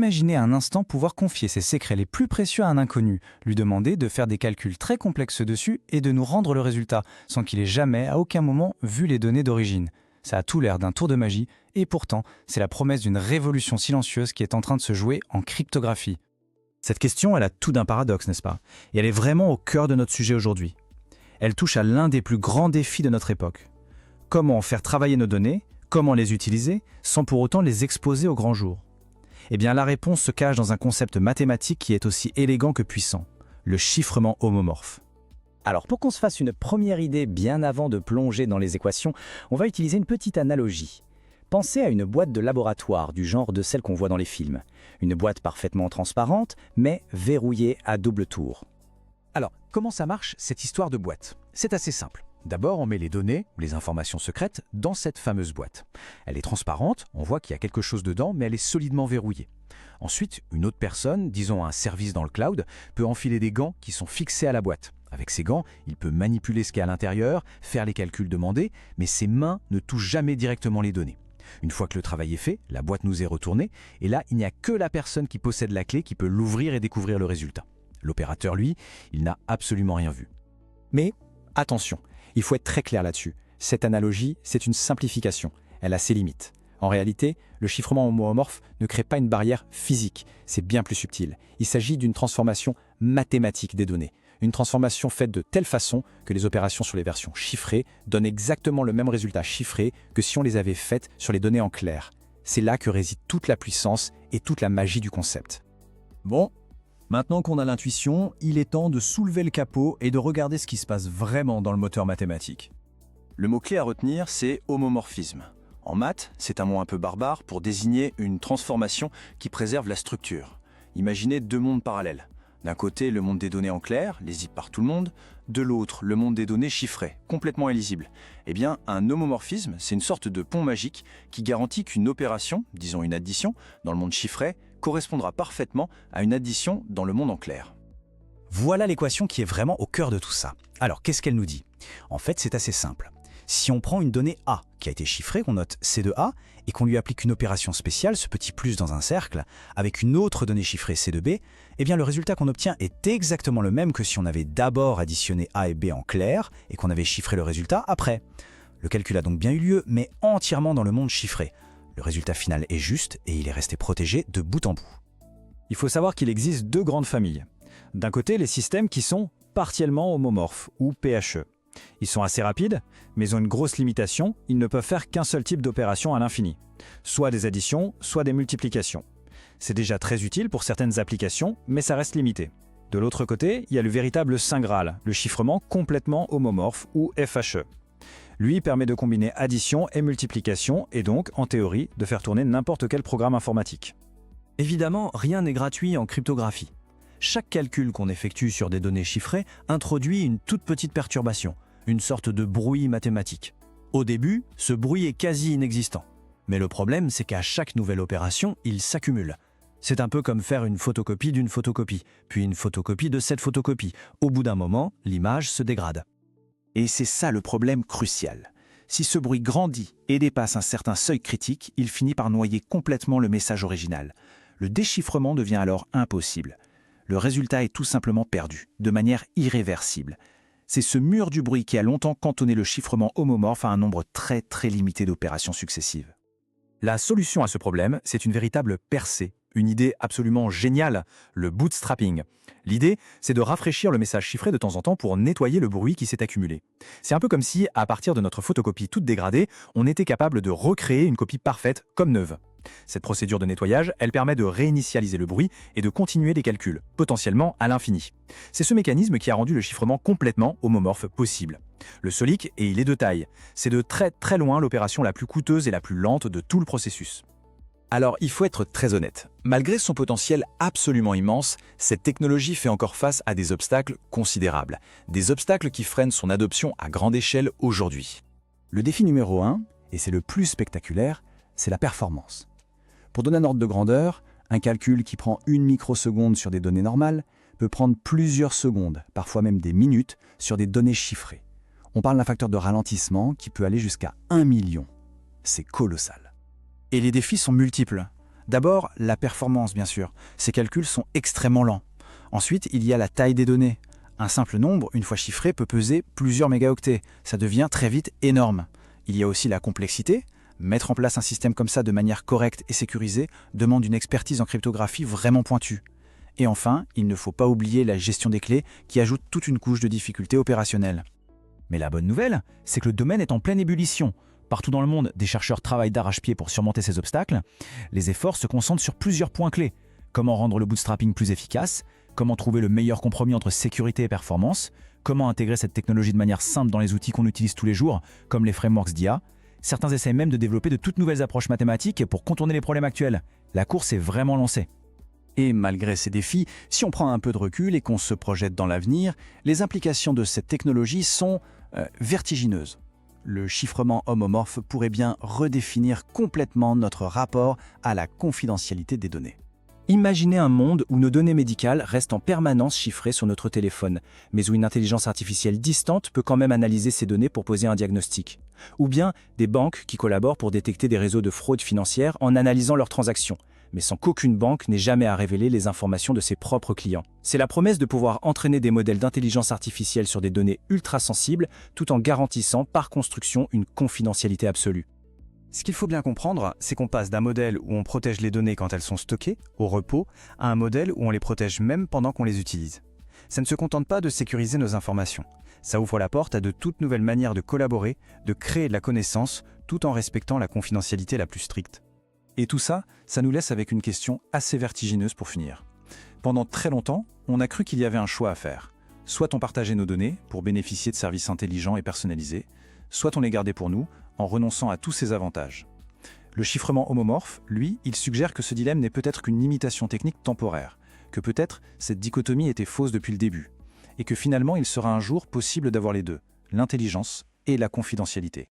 Imaginez un instant pouvoir confier ses secrets les plus précieux à un inconnu, lui demander de faire des calculs très complexes dessus et de nous rendre le résultat, sans qu'il ait jamais, à aucun moment, vu les données d'origine. Ça a tout l'air d'un tour de magie, et pourtant, c'est la promesse d'une révolution silencieuse qui est en train de se jouer en cryptographie. Cette question, elle a tout d'un paradoxe, n'est-ce pas? Et elle est vraiment au cœur de notre sujet aujourd'hui. Elle touche à l'un des plus grands défis de notre époque. Comment faire travailler nos données, comment les utiliser, sans pour autant les exposer au grand jour? Eh bien, la réponse se cache dans un concept mathématique qui est aussi élégant que puissant, le chiffrement homomorphe. Alors, pour qu'on se fasse une première idée bien avant de plonger dans les équations, on va utiliser une petite analogie. Pensez à une boîte de laboratoire du genre de celle qu'on voit dans les films. Une boîte parfaitement transparente, mais verrouillée à double tour. Alors, comment ça marche cette histoire de boîte? C'est assez simple. D'abord, on met les données, les informations secrètes, dans cette fameuse boîte. Elle est transparente, on voit qu'il y a quelque chose dedans, mais elle est solidement verrouillée. Ensuite, une autre personne, disons un service dans le cloud, peut enfiler des gants qui sont fixés à la boîte. Avec ces gants, il peut manipuler ce qu'il y a à l'intérieur, faire les calculs demandés, mais ses mains ne touchent jamais directement les données. Une fois que le travail est fait, la boîte nous est retournée, et là, il n'y a que la personne qui possède la clé qui peut l'ouvrir et découvrir le résultat. L'opérateur, lui, il n'a absolument rien vu. Mais attention, il faut être très clair là-dessus. Cette analogie, c'est une simplification. Elle a ses limites. En réalité, le chiffrement homomorphe ne crée pas une barrière physique. C'est bien plus subtil. Il s'agit d'une transformation mathématique des données. Une transformation faite de telle façon que les opérations sur les versions chiffrées donnent exactement le même résultat chiffré que si on les avait faites sur les données en clair. C'est là que réside toute la puissance et toute la magie du concept. Bon, maintenant qu'on a l'intuition, il est temps de soulever le capot et de regarder ce qui se passe vraiment dans le moteur mathématique. Le mot-clé à retenir, c'est homomorphisme. En maths, c'est un mot un peu barbare pour désigner une transformation qui préserve la structure. Imaginez deux mondes parallèles. D'un côté, le monde des données en clair, lisible par tout le monde. De l'autre, le monde des données chiffrées, complètement illisible. Eh bien, un homomorphisme, c'est une sorte de pont magique qui garantit qu'une opération, disons une addition, dans le monde chiffré, correspondra parfaitement à une addition dans le monde en clair. Voilà l'équation qui est vraiment au cœur de tout ça. Alors, qu'est-ce qu'elle nous dit? En fait, c'est assez simple. Si on prend une donnée A qui a été chiffrée, qu'on note C de A, et qu'on lui applique une opération spéciale, ce petit plus dans un cercle, avec une autre donnée chiffrée C de B, eh bien le résultat qu'on obtient est exactement le même que si on avait d'abord additionné A et B en clair, et qu'on avait chiffré le résultat après. Le calcul a donc bien eu lieu, mais entièrement dans le monde chiffré. Le résultat final est juste, et il est resté protégé de bout en bout. Il faut savoir qu'il existe deux grandes familles. D'un côté, les systèmes qui sont partiellement homomorphes, ou PHE. Ils sont assez rapides, mais ils ont une grosse limitation, ils ne peuvent faire qu'un seul type d'opération à l'infini. Soit des additions, soit des multiplications. C'est déjà très utile pour certaines applications, mais ça reste limité. De l'autre côté, il y a le véritable Saint Graal, le chiffrement complètement homomorphe, ou FHE. Lui permet de combiner addition et multiplication, et donc, en théorie, de faire tourner n'importe quel programme informatique. Évidemment, rien n'est gratuit en cryptographie. Chaque calcul qu'on effectue sur des données chiffrées introduit une toute petite perturbation, une sorte de bruit mathématique. Au début, ce bruit est quasi inexistant. Mais le problème, c'est qu'à chaque nouvelle opération, il s'accumule. C'est un peu comme faire une photocopie d'une photocopie, puis une photocopie de cette photocopie. Au bout d'un moment, l'image se dégrade. Et c'est ça le problème crucial. Si ce bruit grandit et dépasse un certain seuil critique, il finit par noyer complètement le message original. Le déchiffrement devient alors impossible. Le résultat est tout simplement perdu, de manière irréversible. C'est ce mur du bruit qui a longtemps cantonné le chiffrement homomorphe à un nombre très limité d'opérations successives. La solution à ce problème, c'est une véritable percée, une idée absolument géniale, le bootstrapping. L'idée, c'est de rafraîchir le message chiffré de temps en temps pour nettoyer le bruit qui s'est accumulé. C'est un peu comme si, à partir de notre photocopie toute dégradée, on était capable de recréer une copie parfaite comme neuve. Cette procédure de nettoyage, elle permet de réinitialiser le bruit et de continuer les calculs, potentiellement à l'infini. C'est ce mécanisme qui a rendu le chiffrement complètement homomorphe possible. Le seul hic, et il est de taille, c'est de très loin l'opération la plus coûteuse et la plus lente de tout le processus. Alors, il faut être très honnête. Malgré son potentiel absolument immense, cette technologie fait encore face à des obstacles considérables. Des obstacles qui freinent son adoption à grande échelle aujourd'hui. Le défi numéro 1, et c'est le plus spectaculaire, c'est la performance. Pour donner un ordre de grandeur, un calcul qui prend 1 microseconde sur des données normales peut prendre plusieurs secondes, parfois même des minutes, sur des données chiffrées. On parle d'un facteur de ralentissement qui peut aller jusqu'à 1 million. C'est colossal. Et les défis sont multiples. D'abord, la performance, bien sûr. Ces calculs sont extrêmement lents. Ensuite, il y a la taille des données. Un simple nombre, une fois chiffré, peut peser plusieurs mégaoctets. Ça devient très vite énorme. Il y a aussi la complexité. Mettre en place un système comme ça de manière correcte et sécurisée demande une expertise en cryptographie vraiment pointue. Et enfin, il ne faut pas oublier la gestion des clés qui ajoute toute une couche de difficultés opérationnelles. Mais la bonne nouvelle, c'est que le domaine est en pleine ébullition. Partout dans le monde, des chercheurs travaillent d'arrache-pied pour surmonter ces obstacles. Les efforts se concentrent sur plusieurs points clés. Comment rendre le bootstrapping plus efficace? Comment trouver le meilleur compromis entre sécurité et performance? Comment intégrer cette technologie de manière simple dans les outils qu'on utilise tous les jours, comme les frameworks d'IA? Certains essaient même de développer de toutes nouvelles approches mathématiques pour contourner les problèmes actuels. La course est vraiment lancée. Et malgré ces défis, si on prend un peu de recul et qu'on se projette dans l'avenir, les implications de cette technologie sont vertigineuses. Le chiffrement homomorphe pourrait bien redéfinir complètement notre rapport à la confidentialité des données. Imaginez un monde où nos données médicales restent en permanence chiffrées sur notre téléphone, mais où une intelligence artificielle distante peut quand même analyser ces données pour poser un diagnostic. Ou bien des banques qui collaborent pour détecter des réseaux de fraude financière en analysant leurs transactions, mais sans qu'aucune banque n'ait jamais à révéler les informations de ses propres clients. C'est la promesse de pouvoir entraîner des modèles d'intelligence artificielle sur des données ultra sensibles, tout en garantissant par construction une confidentialité absolue. Ce qu'il faut bien comprendre, c'est qu'on passe d'un modèle où on protège les données quand elles sont stockées, au repos, à un modèle où on les protège même pendant qu'on les utilise. Ça ne se contente pas de sécuriser nos informations. Ça ouvre la porte à de toutes nouvelles manières de collaborer, de créer de la connaissance, tout en respectant la confidentialité la plus stricte. Et tout ça, ça nous laisse avec une question assez vertigineuse pour finir. Pendant très longtemps, on a cru qu'il y avait un choix à faire. Soit on partageait nos données pour bénéficier de services intelligents et personnalisés, soit on les gardait pour nous en renonçant à tous ces avantages. Le chiffrement homomorphe, lui, il suggère que ce dilemme n'est peut-être qu'une limitation technique temporaire, que peut-être cette dichotomie était fausse depuis le début, et que finalement il sera un jour possible d'avoir les deux, l'intelligence et la confidentialité.